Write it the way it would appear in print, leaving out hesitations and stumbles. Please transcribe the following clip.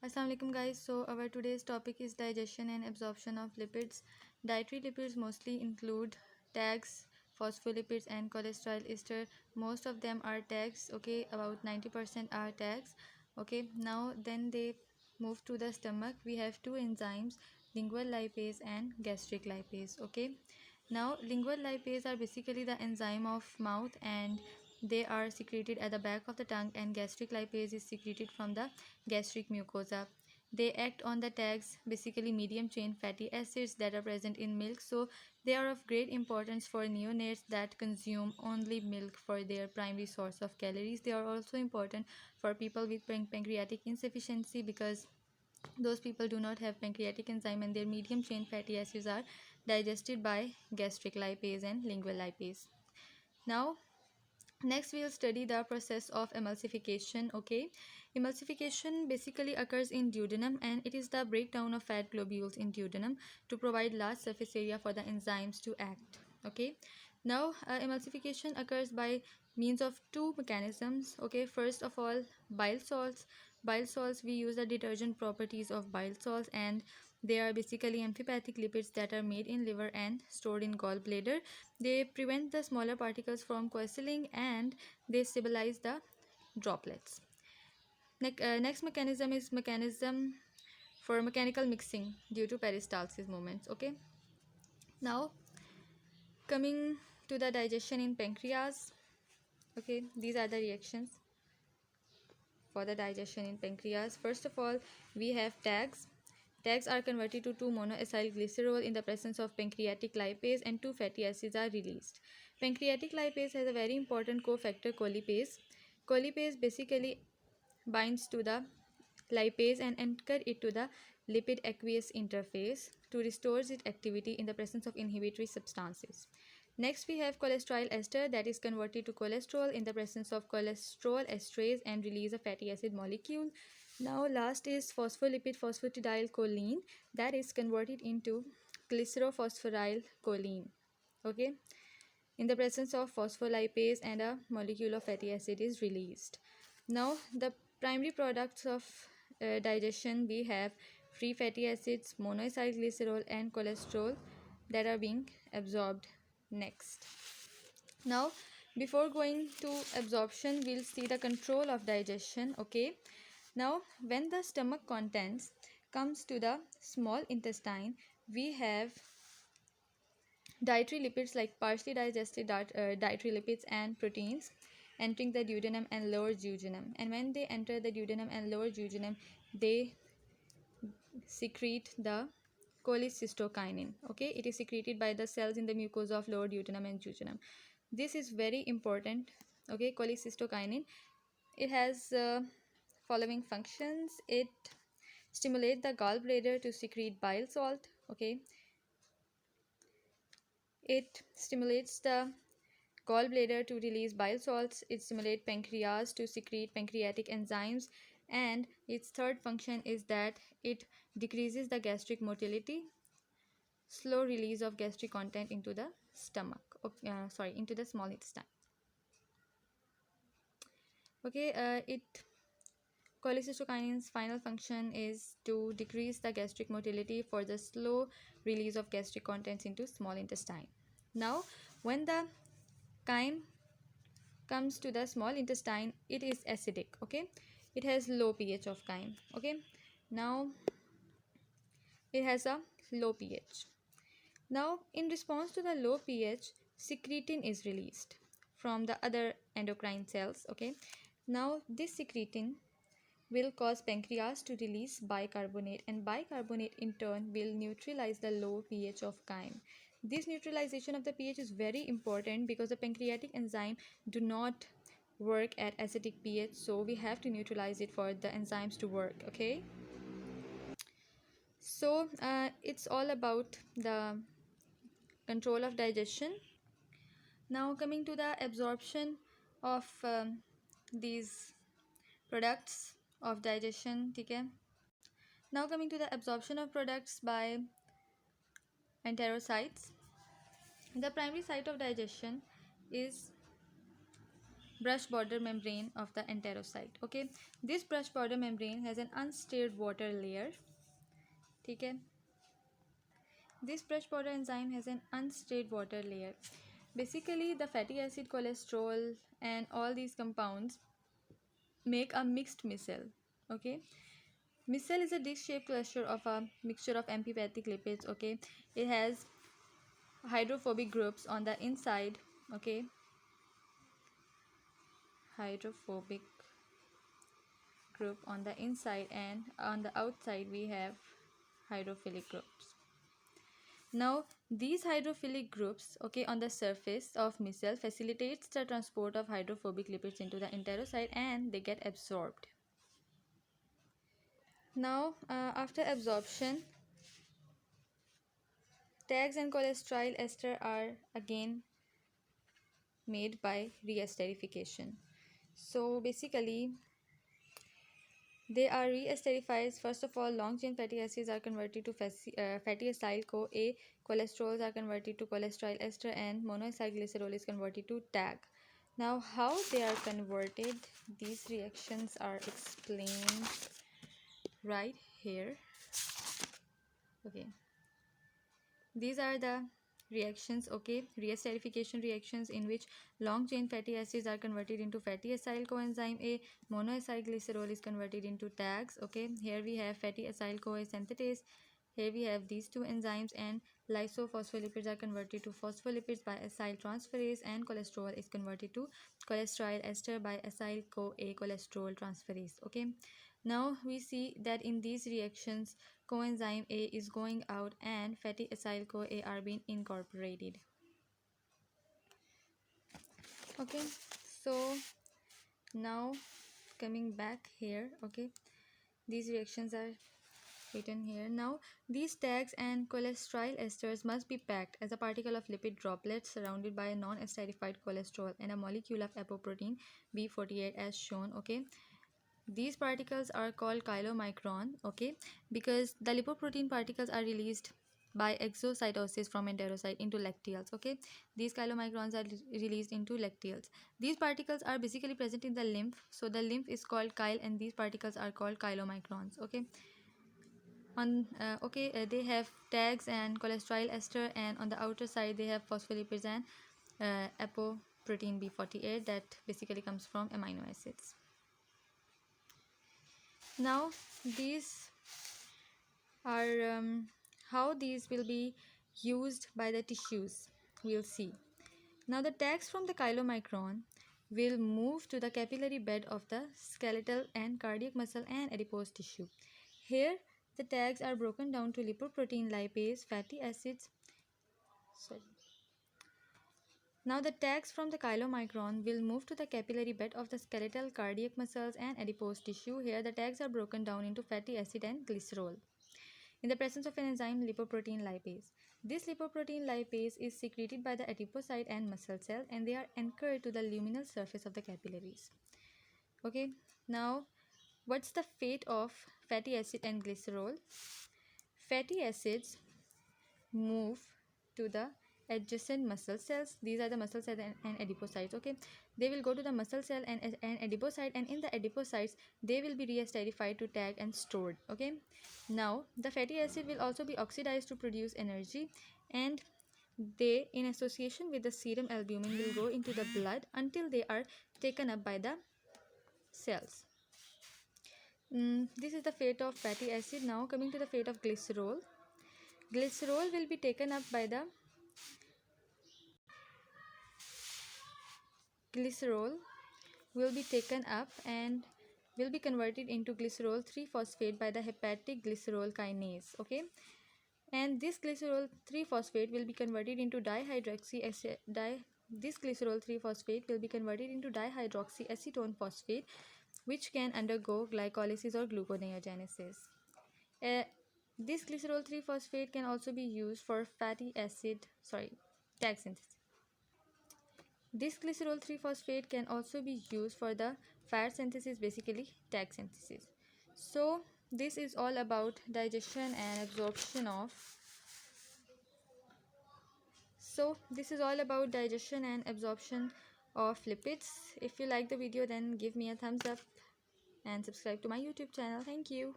Assalamualaikum guys. So our today's topic is digestion and absorption of lipids. Dietary lipids mostly include tags, phospholipids and cholesterol ester. Most of them are tags, okay? About 90% are tags. Okay, now then they move to the stomach. We have two enzymes, lingual lipase and gastric lipase, okay? Now lingual lipase are basically the enzyme of mouth, and they are secreted at the back of the tongue, and gastric lipase is secreted from the gastric mucosa. They act on the tags, basically medium chain fatty acids that are present in milk. So they are of great importance for neonates that consume only milk for their primary source of calories. They are also important for people with pancreatic insufficiency, because those people do not have pancreatic enzyme and their medium chain fatty acids are digested by gastric lipase and lingual lipase. Now next we'll study the process of emulsification, okay? Emulsification basically occurs in duodenum, and it is the breakdown of fat globules in duodenum to provide large surface area for the enzymes to act, okay? Now emulsification occurs by means of two mechanisms, okay? First of all, bile salts. Bile salts, we use the detergent properties of bile salts, and they are basically amphipathic lipids that are made in liver and stored in gallbladder. They prevent the smaller particles from coagulating, and they stabilize the droplets. Next mechanism is mechanism for mechanical mixing due to peristalsis movements, okay? Now coming to the digestion in pancreas, okay? These are the reactions for the digestion in pancreas. First of all, we have tags. Tags are converted to 2-monoacyl glycerol in the presence of pancreatic lipase, and 2 fatty acids are released. Pancreatic lipase has a very important cofactor, colipase. Colipase basically binds to the lipase and anchor it to the lipid aqueous interface to restore its activity in the presence of inhibitory substances. Next, we have cholesterol ester that is converted to cholesterol in the presence of cholesterol esterase and release a fatty acid molecule. Now last is phospholipid phosphatidylcholine that is converted into glycerophosphoryl choline, okay? In the presence of phospholipase, and a molecule of fatty acid is released. Now the primary products of digestion, we have free fatty acids, monoacyl glycerol and cholesterol that are being absorbed. Next, now before going to absorption, we'll see the control of digestion, okay? Now when the stomach contents comes to the small intestine, we have dietary lipids like partially digested dietary lipids and proteins entering the duodenum and lower jejunum, and when they enter the duodenum and lower jejunum, they secrete the cholecystokinin, okay? It is secreted by the cells in the mucosa of lower duodenum and jejunum. This is very important, okay? Cholecystokinin, it has following functions. It stimulates the gallbladder to secrete bile salt, okay? It stimulates the gallbladder to release bile salts. It stimulates pancreas to secrete pancreatic enzymes, and its third function is that it decreases the gastric motility, slow release of gastric content into the stomach, into the small intestine, okay? Cholecystokinin's final function is to decrease the gastric motility for the slow release of gastric contents into small intestine. Now when the chyme comes to the small intestine, it is acidic, okay? It has low pH of chyme, okay? Now it has a low pH. Now in response to the low pH, secretin is released from the other endocrine cells, okay? Now this secretin will cause pancreas to release bicarbonate, and bicarbonate in turn will neutralize the low pH of chyme. This neutralization of the pH is very important because the pancreatic enzyme do not work at acidic pH, so we have to neutralize it for the enzymes to work, okay? So it's all about the control of digestion. Now coming to the absorption of these products of digestion, okay? Now coming to the absorption of products by enterocytes. The primary site of digestion is brush border membrane of the enterocyte. Okay, this brush border membrane has an unstirred water layer. Okay, this brush border enzyme has an unstirred water layer. Basically, the fatty acid, cholesterol, and all these compounds make a mixed micelle. Okay, micelle is a disc-shaped cluster of a mixture of amphipathic lipids. Okay, it has hydrophobic groups on the inside. Okay, hydrophobic group on the inside, and on the outside we have hydrophilic groups. Now these hydrophilic groups, okay, on the surface of micelle facilitates the transport of hydrophobic lipids into the enterocyte and they get absorbed. Now after absorption, tags and cholesterol ester are again made by reesterification. So basically they are reesterified. First of all, long chain fatty acids are converted to fatty acyl CoA, cholesterols are converted to cholesterol ester, and monoacyl glycerol is converted to tag. Now how they are converted, these reactions are explained right here. Okay, these are the reactions, okay, reesterification reactions in which long chain fatty acids are converted into fatty acyl coenzyme A, monoacyl glycerol is converted into tags. Okay, here we have fatty acyl CoA synthetase, here we have these two enzymes, and lysophospholipids are converted to phospholipids by acyl transferase, and cholesterol is converted to cholesterol ester by acyl CoA cholesterol transferase. Okay, now we see that in these reactions coenzyme A is going out and fatty acyl CoA are being incorporated. Okay, so now coming back here, okay, these reactions are written here. Now these tags and cholesterol esters must be packed as a particle of lipid droplets surrounded by a non-esterified cholesterol and a molecule of apoprotein B48 as shown. Okay, these particles are called chylomicron, okay, because the lipoprotein particles are released by exocytosis from enterocyte into lacteals. Okay, these chylomicrons are released into lacteals. These particles are basically present in the lymph, so the lymph is called chyle and these particles are called chylomicrons. Okay, they have tags and cholesterol ester, and on the outer side they have phospholipids and apoprotein B48 that basically comes from amino acids. Now these are how these will be used by the tissues, we'll see. Now the tags from the chylomicron will move to the capillary bed of the skeletal and cardiac muscle and adipose tissue. Here the tags are broken down to lipoprotein lipase fatty acids. Now the tags from the chylomicron will move to the capillary bed of the skeletal, cardiac muscles and adipose tissue. Here the tags are broken down into fatty acid and glycerol in the presence of an enzyme lipoprotein lipase. This lipoprotein lipase is secreted by the adipocyte and muscle cell and they are anchored to the luminal surface of the capillaries. Okay, now what's the fate of fatty acid and glycerol? Fatty acids move to the adjacent muscle cells. These are the muscle cells and adipocytes. Okay, they will go to the muscle cell and adipocyte, and in the adipocytes they will be reesterified to tag and stored. Okay, now the fatty acid will also be oxidized to produce energy, and they in association with the serum albumin will go into the blood until they are taken up by the cells. This is the fate of fatty acid. Now coming to the fate of glycerol. Glycerol will be taken up by the and will be converted into glycerol 3-phosphate by the hepatic glycerol kinase. Okay, and this glycerol 3-phosphate will be converted into this glycerol 3-phosphate will be converted into dihydroxyacetone phosphate, which can undergo glycolysis or gluconeogenesis. This glycerol 3-phosphate can also be used for tag synthesis. This glycerol 3-phosphate can also be used for the fat synthesis, basically tag synthesis. So this is all about digestion and absorption of of lipids. If you like the video, then give me a thumbs up and subscribe to my YouTube channel. Thank you.